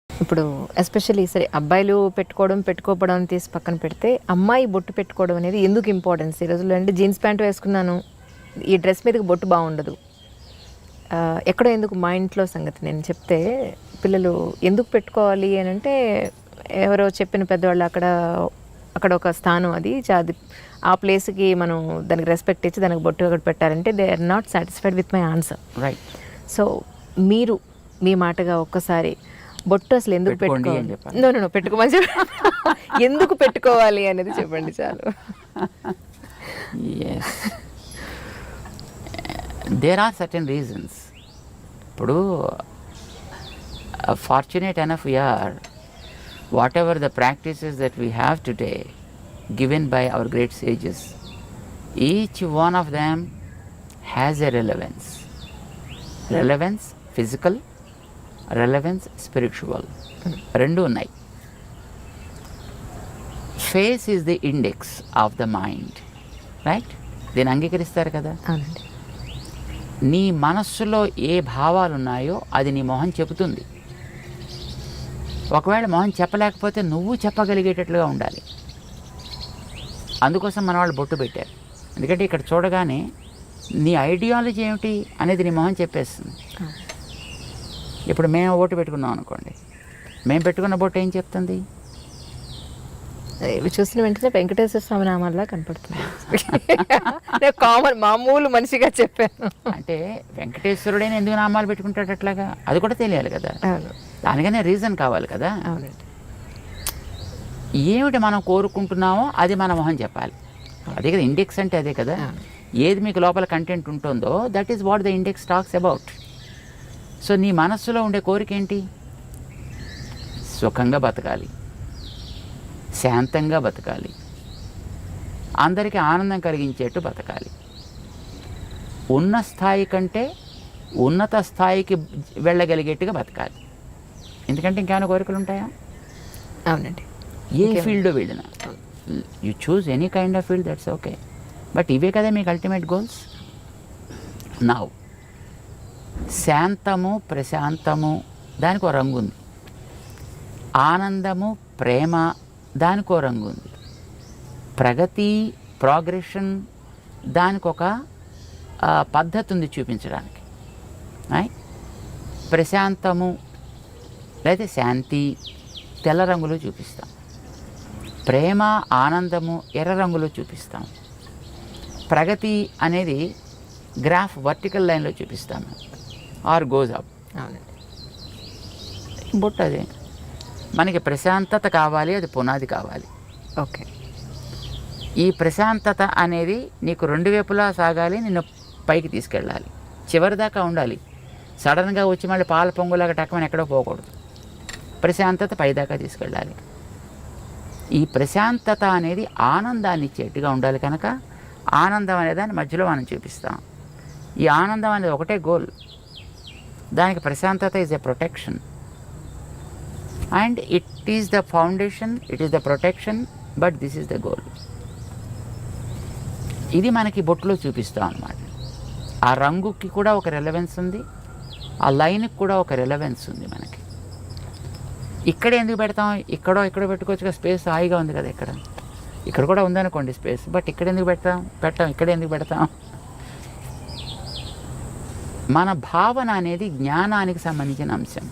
ఇప్పుడు ఎస్పెషల్లీ సరే అబ్బాయిలు పెట్టుకోవడం తీసి పక్కన పెడితే అమ్మాయి బొట్టు పెట్టుకోవడం అనేది ఎందుకు ఇంపార్టెన్స్ ఈ రోజుల్లో? అంటే జీన్స్ ప్యాంట్ వేసుకున్నాను, ఈ డ్రెస్ మీదకి బొట్టు బాగుండదు, ఎక్కడో ఎందుకు మా ఇంట్లో సంగతి నేను చెప్తే పిల్లలు ఎందుకు పెట్టుకోవాలి అని అంటే ఎవరో చెప్పిన పెద్దవాళ్ళు అక్కడ ఒక స్థానం అది ఆ ప్లేస్కి మనం దానికి రెస్పెక్ట్ ఇచ్చి దానికి బొట్టు అక్కడ పెట్టాలంటే they are not satisfied with my answer. Right. So మీరు మీ మాటగా ఒక్కసారి బొట్టు అసలు ఎందుకు పెట్టుకోవాలి, నో పెట్టుకోమని చెప్పి ఎందుకు పెట్టుకోవాలి అనేది చెప్పండి చాలు. There are certain reasons. ఇప్పుడు fortunate enough we are, whatever the practices that we have today given by our great sages, each one of them has a relevance physical, relevance spiritual, rendu unnai. Face is the index of the mind, right? దీన్ని అంగీకరిస్తారు కదా. అవునండి. నీ మనస్సులో ఏ భావాలు ఉన్నాయో అది నీ మొహం చెబుతుంది. ఒకవేళ మొహం చెప్పలేకపోతే నువ్వు చెప్పగలిగేటట్లుగా ఉండాలి. అందుకోసం మన వాళ్ళు బొట్టు పెట్టారు. ఎందుకంటే ఇక్కడ చూడగానే నీ ఐడియాలజీ ఏమిటి అనేది నీ మొహం చెప్పేస్తుంది. ఇప్పుడు మేము బొట్టు పెట్టుకున్నాం అనుకోండి, మేము పెట్టుకున్న బొట్టు ఏం చెప్తుంది? ఇవి చూసిన వెంటనే వెంకటేశ్వర స్వామి నామాల్లా కనపడుతుంది. కామన్ మామూలు మనిషిగా చెప్పాను. అంటే వెంకటేశ్వరుడైనా ఎందుకు నామాలు పెట్టుకుంటాడు అట్లాగా? అది కూడా తెలియాలి కదా. దానికనే రీజన్ కావాలి కదా. అవునండి. ఏమిటి మనం కోరుకుంటున్నామో అది మన మొహం చెప్పాలి. అదే కదా ఇండెక్స్ అంటే, అదే కదా. ఏది మీకు లోపల కంటెంట్ ఉంటుందో that is what the index talks about. So నీ మనస్సులో ఉండే కోరిక ఏంటి? సుఖంగా బతకాలి, శాంతంగా బతకాలి, అందరికీ ఆనందం కలిగించేట్టు బతకాలి, ఉన్న స్థాయి కంటే ఉన్నత స్థాయికి వెళ్ళగలిగేట్టుగా బతకాలి. ఎందుకంటే ఇంకేమైనా కోరికలు ఉంటాయా? అవునండి. ఏ ఫీల్డ్ వెళ్ళినా you choose any kind of field, that's okay. But ఇవే కదా మీకు అల్టిమేట్ గోల్స్. నౌ శాంతము, ప్రశాంతము దానికి ఒక రంగు ఉంది. ఆనందము, ప్రేమ దానికి ఒక రంగు ఉంది. ప్రగతి, ప్రోగ్రెషన్ దానికి ఒక పద్ధతి ఉంది చూపించడానికి. ప్రశాంతము లేదా శాంతి తెల్ల రంగులో చూపిస్తాం. ప్రేమ, ఆనందము ఎర్ర రంగులో చూపిస్తాం. ప్రగతి అనేది గ్రాఫ్ వర్టికల్ లైన్లో చూపిస్తాము, ఆర్ గోజ్ అప్. బొట్టు అదే. మనకి ప్రశాంతత కావాలి, అది పునాది కావాలి. ఓకే. ఈ ప్రశాంతత అనేది నీకు రెండు వైపులా సాగాలి, నిన్ను పైకి తీసుకెళ్ళాలి, చివరి దాకా ఉండాలి. సడన్గా వచ్చి మళ్ళీ పాల పొంగులాగా టక్కమని ఎక్కడో పోకూడదు. ప్రశాంతత పైదాకా తీసుకెళ్ళాలి. ఈ ప్రశాంతత అనేది ఆనందాన్ని ఇచ్చేట్టుగా ఉండాలి. కనుక ఆనందం అనే దాన్ని మధ్యలో మనం చూపిస్తాం. ఈ ఆనందం అనేది ఒకటే గోల్. దానికి ప్రశాంతత is a protection, and it is the foundation, it is the protection, but this is the goal. ఇది మనకి బొట్టులో చూపిస్తాం అన్నమాట. ఆ రంగుకి కూడా ఒక రెలవెన్స్ ఉంది, ఆ లైన్కి కూడా ఒక రెలవెన్స్ ఉంది మనకి. ఇక్కడ ఎందుకు పెడతాం? ఇక్కడ పెట్టుకోవచ్చు, స్పేస్ హాయిగా ఉంది కదా. ఇక్కడ కూడా ఉందనుకోండి స్పేస్, బట్ ఇక్కడ ఎందుకు పెట్టాం ఇక్కడ ఎందుకు పెడతాం? మన భావన అనేది జ్ఞానానికి సంబంధించిన అంశం.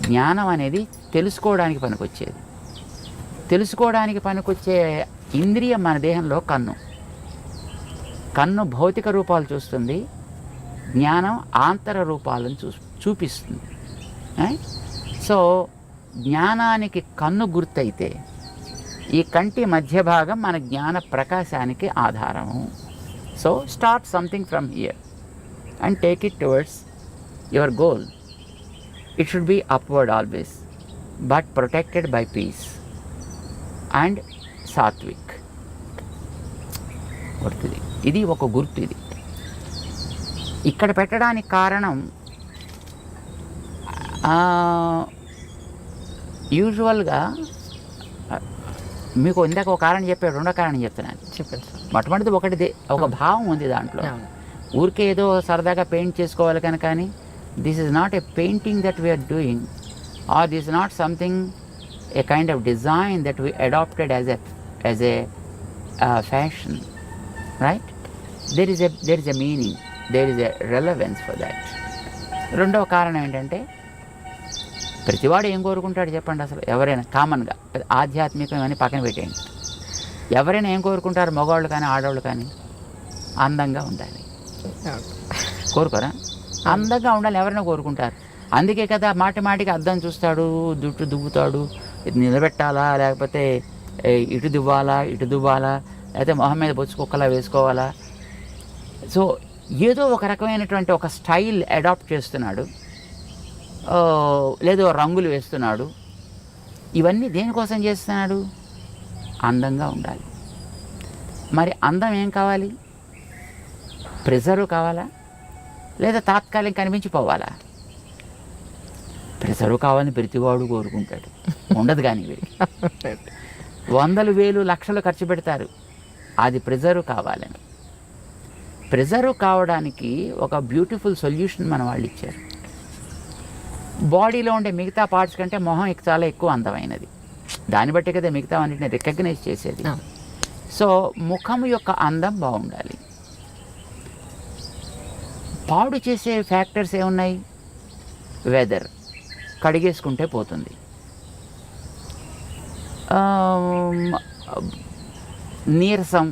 జ్ఞానం అనేది తెలుసుకోవడానికి పనికొచ్చేది. తెలుసుకోవడానికి పనికొచ్చే ఇంద్రియం మన దేహంలో కన్ను భౌతిక రూపాలు చూస్తుంది, జ్ఞానం ఆంతర రూపాలను చూపిస్తుంది. సో జ్ఞానానికి కన్ను గుర్తయితే ఈ కంటి మధ్య భాగం మన జ్ఞాన ప్రకాశానికి ఆధారము. So start something from here and take it towards your goal. It should be upward always, but protected by peace and sattvic. గుర్తుది, ఇది ఒక గుర్తు. ఇది ఇక్కడ పెట్టడానికి కారణం యూజువల్గా మీకు ఇందాక ఒక కారణం చెప్పాడు, రెండో కారణం చెప్తున్నాను. చెప్పండి. మొట్టమొదటిది ఒక భావం ఉంది దాంట్లో. ఊరికే ఏదో సరదాగా పెయింట్ చేసుకోవాలి కానీ This is not a painting that we are doing, or this is not something, a kind of design that we adopted as a fashion, right? There is a meaning, there is a relevance for that. రెండవ కారణం ఏంటంటే ప్రతివాడు ఏం కోరుకుంటాడు చెప్పండి? అసలు ఎవరైనా కామన్గా ఆధ్యాత్మికం అని పక్కన పెట్టేయండి, ఎవరైనా ఏం కోరుకుంటారు? మగవాళ్ళు కానీ ఆడవాళ్ళు కానీ అందంగా ఉండాలి కోరుకోరా? అందంగా ఉండాలి ఎవరైనా కోరుకుంటారు. అందుకే కదా మాటికి అద్దం చూస్తాడు, జుట్టు దువ్వుతాడు, ఇది నిలబెట్టాలా లేకపోతే ఇటు దువ్వాలా లేకపోతే మొహం మీద బొచ్చు కుక్కలా వేసుకోవాలా. సో ఏదో ఒక రకమైనటువంటి ఒక స్టైల్ అడాప్ట్ చేస్తున్నాడు, లేదో రంగులు వేస్తున్నాడు. ఇవన్నీ దేనికోసం చేస్తున్నాడు? అందంగా ఉండాలి. మరి అందం ఏం కావాలి? ప్రిజర్వ్ కావాలా లేదా తాత్కాలిక కనిపించిపోవాలా? ప్రిజర్వ్ కావాలని ప్రతివాడు కోరుకుంటాడు, ఉండదు కానీ వీరికి. 100,000 లక్షలు ఖర్చు పెడతారు అది ప్రిజర్వ్ కావాలని. ప్రిజర్వ్ కావడానికి ఒక బ్యూటిఫుల్ సొల్యూషన్ మన వాళ్ళు ఇచ్చారు. బాడీలో ఉండే మిగతా పార్ట్స్ కంటే మొహం చాలా ఎక్కువ అందమైనది, దాన్ని బట్టి కదా మిగతా అన్నింటిని రికగ్నైజ్ చేసేది. సో ముఖం యొక్క అందం బాగుండాలి. పాడు చేసే ఫ్యాక్టర్స్ ఏమున్నాయి? వెదర్, కడిగేసుకుంటే పోతుంది, నీరసం,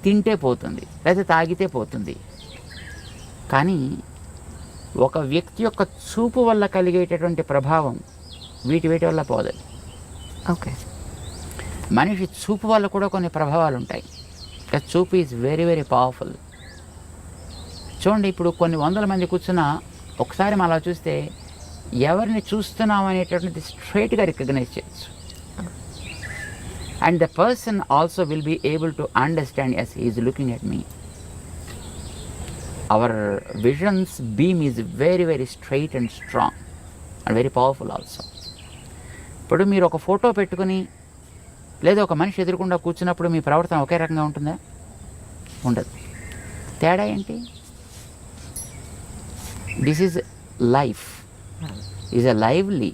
తింటే పోతుంది, లేదా తాగితే పోతుంది. కానీ ఒక వ్యక్తి యొక్క చూపు వల్ల కలిగేటటువంటి ప్రభావం వీటి వల్ల పోదు. ఓకే, మనిషి చూపు వల్ల కూడా కొన్ని ప్రభావాలు ఉంటాయి. చూపు ఈజ్ వెరీ వెరీ పవర్ఫుల్. చూడండి, ఇప్పుడు కొన్ని 100 మంది కూర్చున్నా ఒకసారి మనం అలా చూస్తే ఎవరిని చూస్తున్నాం అనేటటువంటిది స్ట్రైట్గా రికగ్నైజ్ చేయొచ్చు. And the person also will be able to understand as he is looking at me. Our visions beam is very very straight and strong and very powerful also. ఇప్పుడు మీరు ఒక ఫోటో పెట్టుకుని లేదా ఒక మనిషి ఎదురుకుండా కూర్చున్నప్పుడు మీ ప్రవర్తన ఒకే రకంగా ఉంటుందా? ఉండదు. తేడా ఏంటి? This is life, is a lively.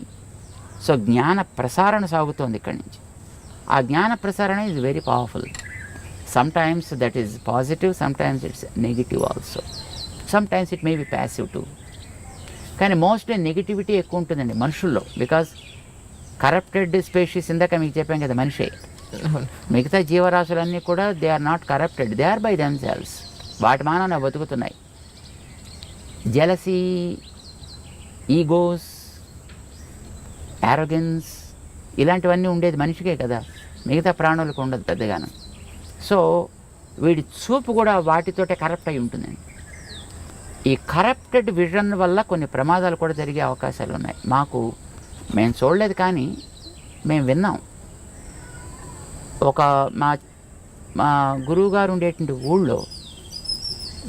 So జ్ఞాన ప్రసారణ సాగుతోంది ఇక్కడి నుంచి. ఆ జ్ఞాన ప్రసారణ is very powerful. Sometimes that is positive, sometimes it's negative also, sometimes it may be passive too. కానీ మోస్ట్లీ నెగిటివిటీ ఎక్కువ ఉంటుందండి మనుషుల్లో. బికాజ్ కరప్టెడ్ స్పీషీస్, ఇందాక మీకు చెప్పాం కదా, మనిషే. మిగతా జీవరాశులన్నీ కూడా they are not corrupted, they are by themselves. వాటి మానాన బతుకుతున్నాయి. జెలసీ, ఈగోస్, యారోగెన్స్ ఇలాంటివన్నీ ఉండేది మనిషికే కదా, మిగతా ప్రాణులకు ఉండదు పెద్దగాను. సో వీడి చూపు కూడా వాటితోటే కరప్ట్ అయి ఉంటుందండి. ఈ కరప్టెడ్ విజన్ వల్ల కొన్ని ప్రమాదాలు కూడా జరిగే అవకాశాలు ఉన్నాయి. మేము చూడలేదు కానీ మేము విన్నాం. ఒక మా గురువు గారు ఉండేటువంటి ఊళ్ళో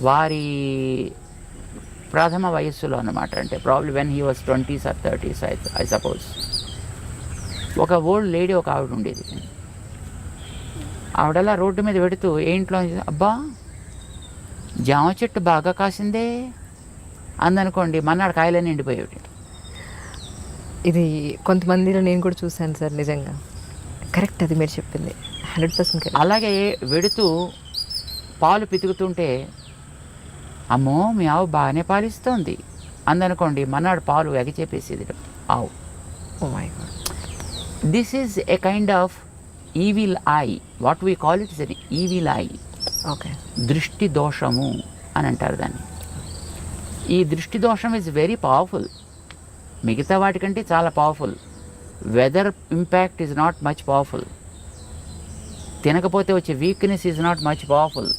వారి ప్రథమ వయస్సులో అన్నమాట, అంటే probably when he was 20s or 30s I suppose, ఒక ఓల్డ్ లేడీ ఒక ఆవిడ ఉండేది. ఆవిడలా రోడ్డు మీద పెడుతూ ఏంట్లో, అబ్బా జామ చెట్టు బాగా కాసిందే అందనుకోండి, మన్నాడు కాయలన్నీ ఎండిపోయేవి. ఇది కొంతమందిలో నేను కూడా చూశాను సార్, నిజంగా కరెక్ట్, అది మీరు చెప్పింది 100% కరెక్ట్. అలాగే వెడుతూ పాలు పితుకుతుంటే, అమ్మో మీ ఆవు బాగానే పాలిస్తోంది అందనుకోండి, మన్నాడు పాలు ఎగచేపేసేది ఆవు. Oh my god. This is a kind of evil eye, what we call it is an evil eye. Okay, దృష్టి దోషము అని అంటారు దాన్ని. ఈ దృష్టి దోషం ఈజ్ వెరీ పవర్ఫుల్, మిగతా వాటికంటే చాలా powerful. Weather impact is not much powerful. తినకపోతే వచ్చే weakness is not much powerful.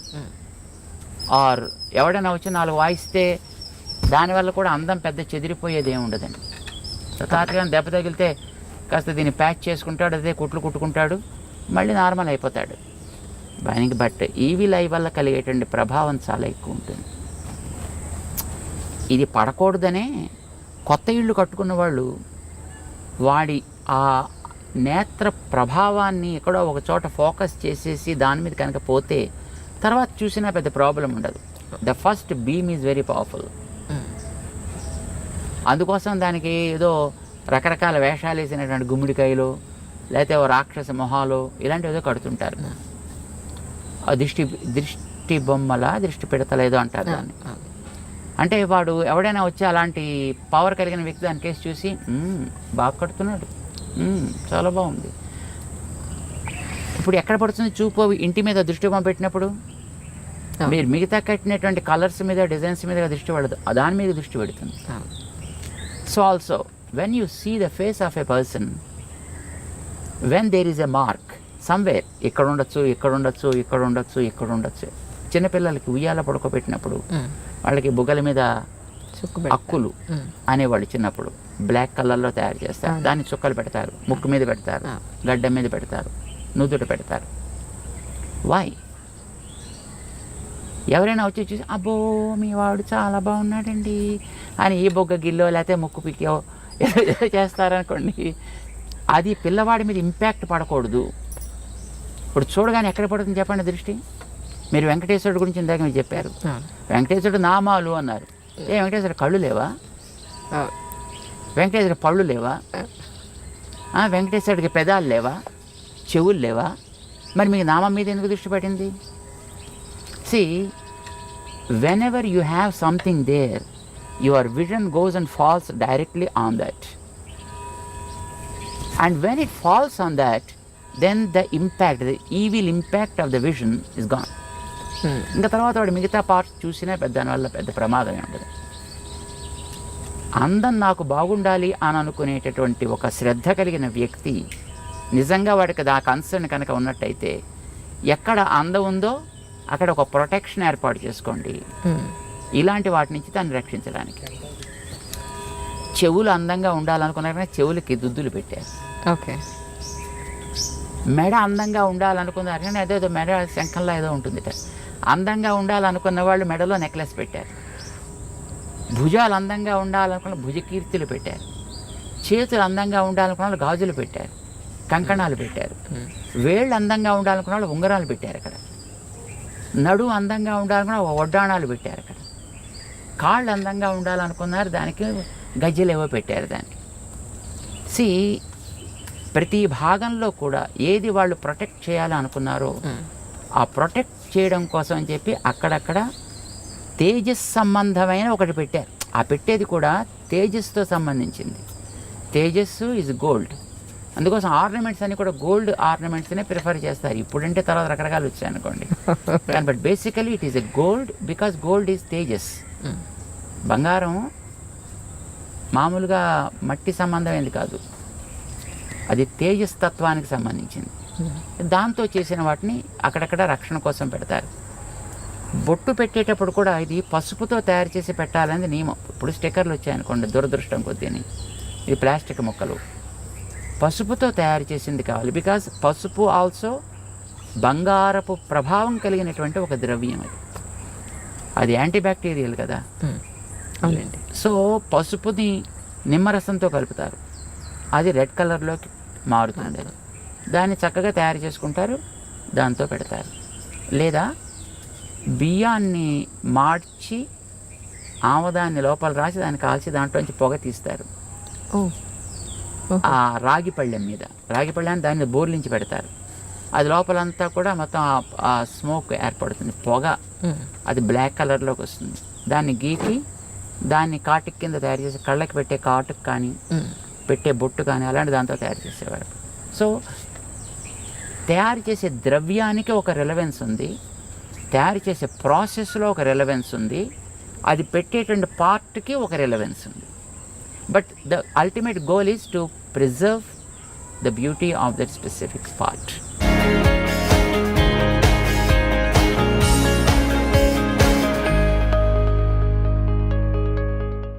Or ఎవడైనా వచ్చి 4 వాయిస్తే దానివల్ల కూడా అందం పెద్ద చెదిరిపోయేది ఏమి ఉండదండి. తాతగా దెబ్బ తగిలితే కాస్త దీన్ని ప్యాచ్ చేసుకుంటాడు, అదే కుట్లు కుట్టుకుంటాడు, మళ్ళీ నార్మల్ అయిపోతాడు. బట్ ఈవిల్ ఐ వల్ల కలిగేటువంటి ప్రభావం చాలా ఎక్కువ ఉంటుంది. ఇది పడకూడదనే కొత్త ఇళ్ళు కట్టుకున్న వాళ్ళు వాడి ఆ నేత్ర ప్రభావాన్ని ఎక్కడో ఒక చోట ఫోకస్ చేసేసి దాని మీద కనుక పోతే తర్వాత చూసినా పెద్ద ప్రాబ్లం ఉండదు. The first beam is very powerful. అందుకోసం దానికి ఏదో రకరకాల వేషాలు వేసినటువంటి గుమ్మిడికాయలు, లేకపోతే ఓ రాక్షస మొహాలు ఇలాంటివి ఏదో కడుతుంటారు. ఆ దృష్టి బొమ్మల దృష్టి పెడతలేదో అంటారు దాన్ని. అంటే వాడు ఎవడైనా వచ్చి అలాంటి పవర్ కలిగిన వ్యక్తి దాని కేసు చూసి బాగా కడుతున్నాడు, చాలా బాగుంది. ఇప్పుడు ఎక్కడ పడుతుంది చూపు? ఇంటి మీద దృష్టి బొమ్మ పెట్టినప్పుడు మీరు మిగతా కట్టినటువంటి కలర్స్ మీద, డిజైన్స్ మీద దృష్టి పడదు, దాని మీద దృష్టి పెడుతుంది. So also when you see the face of a person, when there is a mark somewhere, ఇక్కడ ఉండొచ్చు, ఇక్కడ ఉండొచ్చు, ఇక్కడ ఉండొచ్చు, ఇక్కడ ఉండొచ్చు. చిన్నపిల్లలకి ఉయ్యాల పడుకోబెట్టినప్పుడు వాళ్ళకి బుగ్గల మీద అక్కులు అనేవాళ్ళు చిన్నప్పుడు బ్లాక్ కలర్లో తయారు చేస్తారు. దాన్ని చుక్కలు పెడతారు, ముక్కు మీద పెడతారు, గడ్డ మీద పెడతారు, నుదుట పెడతారు. వై? ఎవరైనా వచ్చి చూసి అబ్బో మీ వాడు చాలా బాగున్నాడండి అని ఈ బొగ్గ గిల్లో లేకపోతే ముక్కు పిక్కో ఏదో చేస్తారనుకోండి, అది పిల్లవాడి మీద ఇంపాక్ట్ పడకూడదు. ఇప్పుడు చూడగానే ఎక్కడ పడుతుంది చెప్పండి దృష్టి? మీరు వెంకటేశ్వరుడు గురించి ఇందాక మీరు చెప్పారు, వెంకటేశ్వరుడు నామాలు అన్నారు. వెంకటేశ్వరుడు కళ్ళు లేవా? వెంకటేశ్వరుడు పళ్ళు లేవా? వెంకటేశ్వరుడికి పెదాలు లేవా? చెవులు లేవా? మరి మీకు నామం మీద ఎందుకు దృష్టి పడింది? See, whenever you have something there, your vision goes and falls directly on that. And when it falls on that, then the impact, the evil impact of the vision is gone. ఇంకా తర్వాత వాడు మిగతా parts చూసినా దానివల్ల పెద్ద ప్రమాదమే ఉండదు. అందం నాకు బాగుండాలి అని అనుకునేటటువంటి ఒక శ్రద్ధ కలిగిన వ్యక్తి నిజంగా వాడికి ఆ కన్సర్న్ కనుక ఉన్నట్టయితే, ఎక్కడ అందం ఉందో అక్కడ ఒక ప్రొటెక్షన్ ఏర్పాటు చేసుకోండి ఇలాంటి వాటి నుంచి దాన్ని రక్షించడానికి. చెవులు అందంగా ఉండాలనుకున్నారని చెవులకి దుద్దులు పెట్టారు. ఓకే. మెడ అందంగా ఉండాలనుకున్నారు కానీ అదేదో మెడ శంఖంలో ఏదో ఉంటుంది. అందంగా ఉండాలనుకున్న వాళ్ళు మెడలో నెక్లెస్ పెట్టారు. భుజాలు అందంగా ఉండాలనుకున్న భుజకీర్తులు పెట్టారు. చేతులు అందంగా ఉండాలనుకున్న వాళ్ళు గాజులు పెట్టారు, కంకణాలు పెట్టారు. వేళ్ళు అందంగా ఉండాలనుకున్న వాళ్ళు ఉంగరాలు పెట్టారు. అక్కడ నడు అందంగా ఉండాలనుకున్న వడ్డాణాలు పెట్టారు. అక్కడ కాళ్ళు అందంగా ఉండాలనుకున్నారు, దానికి గజ్జలు ఏవో పెట్టారు. దానికి ప్రతి భాగంలో కూడా ఏది వాళ్ళు ప్రొటెక్ట్ చేయాలనుకున్నారో ఆ ప్రొటెక్ట్ చేయడం కోసం అని చెప్పి అక్కడక్కడ తేజస్ సంబంధమైన ఒకటి పెట్టారు. ఆ పెట్టేది కూడా తేజస్తో సంబంధించింది. తేజస్సు ఈజ్ గోల్డ్. అందుకోసం ఆర్నమెంట్స్ అన్నీ కూడా గోల్డ్ ఆర్నమెంట్స్నే ప్రిఫర్ చేస్తారు. ఇప్పుడంటే తర్వాత రకరకాలు వచ్చాయి అనుకోండి, కానీ but basically it is a gold because gold is Tejas. బంగారం మామూలుగా మట్టి సంబంధమైనది కాదు, అది తేజస్ తత్వానికి సంబంధించింది. దాంతో చేసిన వాటిని అక్కడక్కడ రక్షణ కోసం పెడతారు. బొట్టు పెట్టేటప్పుడు కూడా ఇది పసుపుతో తయారు చేసి పెట్టాలనేది నియమం. ఇప్పుడు స్టిక్కర్లు వచ్చాయనుకోండి, దురదృష్టం కొద్దిని, ఇది ప్లాస్టిక్ ముక్కలు, పసుపుతో తయారు చేసింది కావాలి. బికాజ్ పసుపు ఆల్సో బంగారపు ప్రభావం కలిగినటువంటి ఒక ద్రవ్యం. అది యాంటీబ్యాక్టీరియల్ కదా. సో పసుపుని నిమ్మరసంతో కలుపుతారు, అది రెడ్ కలర్లోకి మారుతుంది. దాన్ని చక్కగా తయారు చేసుకుంటారు, దాంతో పెడతారు. లేదా బియ్యాన్ని మార్చి ఆమదాన్ని లోపల రాసి దాన్ని కాల్చి దాంట్లోంచి పొగ తీస్తారు. ఆ రాగి పళ్ళెం మీద, రాగి పళ్ళెం దాన్ని బోర్లించి పెడతారు. అది లోపలంతా కూడా మొత్తం ఆ స్మోక్ ఏర్పడుతుంది, పొగ. అది బ్లాక్ కలర్లోకి వస్తుంది. దాన్ని గీకి దాన్ని కాటుకు కింద తయారు చేసి కళ్ళకి పెట్టే కాటుకు కానీ పెట్టే బొట్టు కానీ అలాంటి దాంతో తయారు చేసేవారు. సో తయారు చేసే ద్రవ్యానికి ఒక రిలవెన్స్ ఉంది, తయారు చేసే ప్రాసెస్లో ఒక రిలవెన్స్ ఉంది, అది పెట్టేటువంటి పార్ట్కి ఒక రిలవెన్స్ ఉంది. But the ultimate goal is to preserve the beauty of that specific part.